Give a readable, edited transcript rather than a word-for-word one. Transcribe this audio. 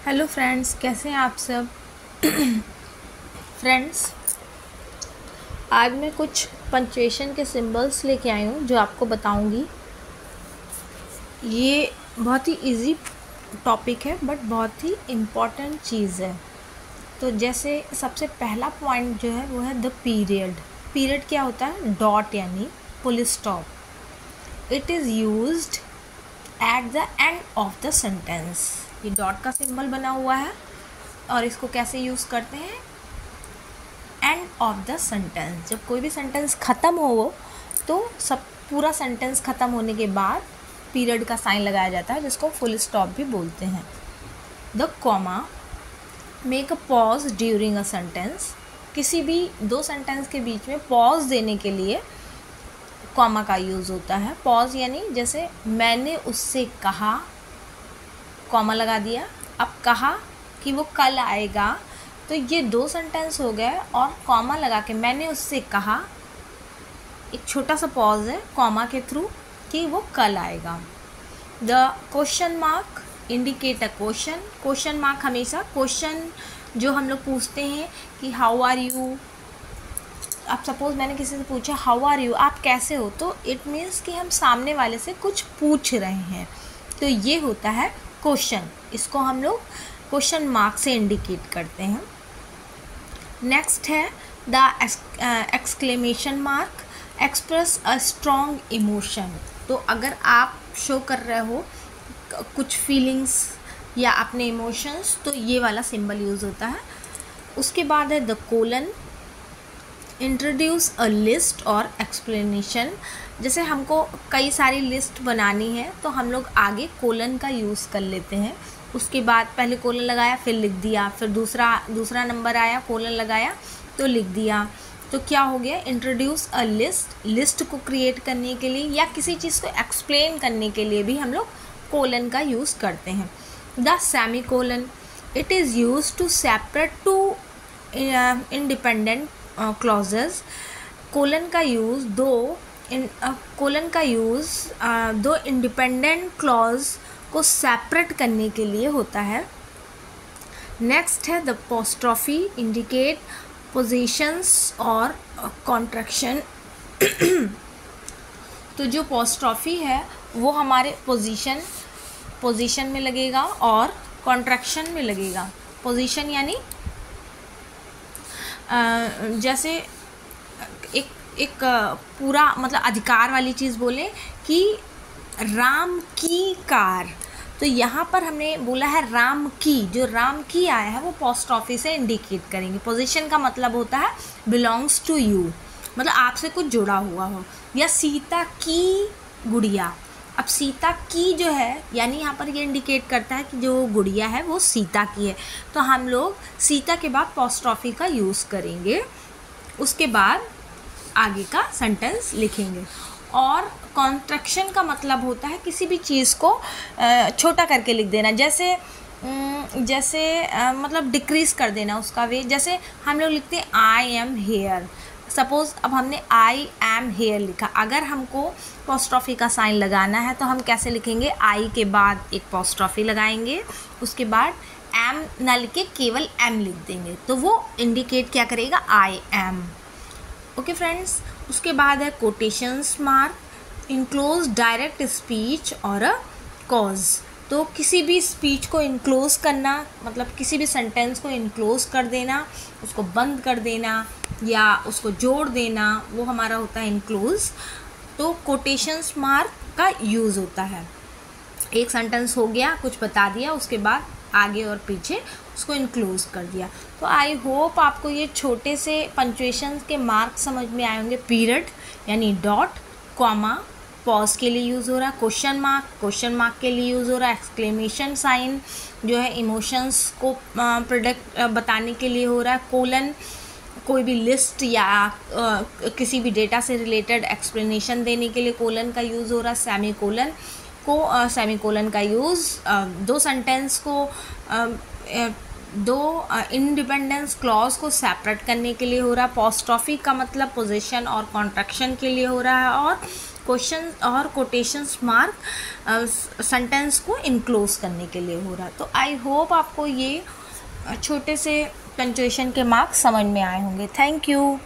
Hello friends, कैसे हैं आप सब। फ्रेंड्स, आज मैं कुछ पंक्चुएशन के सिंबल्स लेके आई हूँ जो आपको बताऊँगी। ये बहुत ही इजी टॉपिक है बट बहुत ही इम्पॉर्टेंट चीज़ है। तो जैसे सबसे पहला पॉइंट जो है वो है द पीरियड। पीरियड क्या होता है? डॉट यानी full stop. It is used at the end of the sentence. ये डॉट का सिंबल बना हुआ है और इसको कैसे यूज़ करते हैं? End of the sentence. जब कोई भी सेंटेंस ख़त्म हो तो सब पूरा सेंटेंस ख़त्म होने के बाद पीरियड का साइन लगाया जाता है, जिसको फुल स्टॉप भी बोलते हैं। The comma make a pause during a sentence. किसी भी दो सेंटेंस के बीच में पॉज देने के लिए कॉमा का यूज़ होता है। पॉज यानी जैसे मैंने उससे कहा, कॉमा लगा दिया, अब कहा कि वो कल आएगा, तो ये दो सेंटेंस हो गए और कॉमा लगा के मैंने उससे कहा, एक छोटा सा पॉज है कॉमा के थ्रू कि वो कल आएगा। The question mark indicate a question. Question mark हमेशा क्वेश्चन जो हम लोग पूछते हैं कि हाउ आर यू। अब सपोज़ मैंने किसी से पूछा हाउ आर यू, आप कैसे हो, तो इट मीन्स कि हम सामने वाले से कुछ पूछ रहे हैं, तो ये होता है क्वेश्चन। इसको हम लोग क्वेश्चन मार्क से इंडिकेट करते हैं। नेक्स्ट है the exclamation mark express a strong emotion. तो अगर आप शो कर रहे हो कुछ फीलिंग्स या अपने इमोशंस, तो ये वाला सिंबल यूज़ होता है। उसके बाद है the colon, introduce a list और एक्सप्लेनेशन। जैसे हमको कई सारी लिस्ट बनानी है तो हम लोग आगे कोलन का यूज़ कर लेते हैं। उसके बाद पहले कोलन लगाया फिर लिख दिया, फिर दूसरा नंबर आया कोलन लगाया तो लिख दिया। तो क्या हो गया? Introduce a list. लिस्ट को क्रिएट करने के लिए या किसी चीज़ को एक्सप्लेन करने के लिए भी हम लोग कोलन का यूज़ करते हैं। The semicolon, it is use to separate two independent clauses. Colon का यूज़ दो इंडिपेंडेंट क्लॉज को सेपरेट करने के लिए होता है। नेक्स्ट है द पोस्ट्रॉफी, इंडिकेट पोजीशंस और कॉन्ट्रैक्शन। तो जो पोस्ट्रॉफी है वो हमारे पोजीशन में लगेगा और कॉन्ट्रैक्शन में लगेगा। पोजीशन यानी जैसे एक पूरा मतलब अधिकार वाली चीज़ बोले कि राम की कार, तो यहाँ पर हमने बोला है राम की। जो राम की आया है वो पोस्ट्रॉफी से इंडिकेट करेंगे। पोजीशन का मतलब होता है बिलोंग्स टू यू, मतलब आपसे कुछ जुड़ा हुआ हो। या सीता की गुड़िया, अब सीता की जो है यानी यहाँ पर ये इंडिकेट करता है कि जो गुड़िया है वो सीता की है, तो हम लोग सीता के बाद पोस्ट्रॉफी का यूज़ करेंगे। उसके बाद आगे का सेंटेंस लिखेंगे। और कॉन्ट्रैक्शन का मतलब होता है किसी भी चीज़ को छोटा करके लिख देना, जैसे मतलब डिक्रीज़ कर देना उसका वेट। जैसे हम लोग लिखते हैं आई एम हेयर। सपोज़ अब हमने आई एम हेयर लिखा, अगर हमको पोस्ट्रॉफी का साइन लगाना है तो हम कैसे लिखेंगे? आई के बाद एक पोस्ट्रॉफी लगाएंगे, उसके बाद एम ना लिख के केवल एम लिख देंगे, तो वो इंडिकेट क्या करेगा? I am. ओके फ्रेंड्स, उसके बाद है quotations mark, enclose direct speech और अ कॉज। तो किसी भी स्पीच को इनक्लोज करना मतलब किसी भी सेंटेंस को इनक्लोज कर देना, उसको बंद कर देना या उसको जोड़ देना, वो हमारा होता है इनक्लोज। तो कोटेशंस मार्क का यूज़ होता है। एक सेंटेंस हो गया, कुछ बता दिया, उसके बाद आगे और पीछे उसको इनक्लोज कर दिया। तो आई होप आपको ये छोटे से पंक्चुएशन के मार्क समझ में आए होंगे। पीरियड यानी डॉट, कॉमा पॉज के लिए यूज़ हो रहा है, क्वेश्चन मार्क के लिए यूज़ हो रहा है, एक्सक्लेमेशन साइन जो है इमोशंस को प्रोडक्ट बताने के लिए हो रहा है, कोलन कोई भी लिस्ट या किसी भी डेटा से रिलेटेड एक्सप्लेनेशन देने के लिए कोलन का यूज़ हो रहा है। सेमीकोलन का यूज़ दो सेंटेंस को दो इंडिपेंडेंस क्लॉज को सेपरेट करने के लिए हो रहा है। पोस्ट्रॉफी का मतलब पोजीशन और कॉन्ट्रैक्शन के लिए हो रहा है। और क्वेश्चन और कोटेशंस मार्क सेंटेंस को इनक्लोज करने के लिए हो रहा है। तो आई होप आपको ये छोटे से पंक्चुएशन के मार्क्स समझ में आए होंगे। Thank you.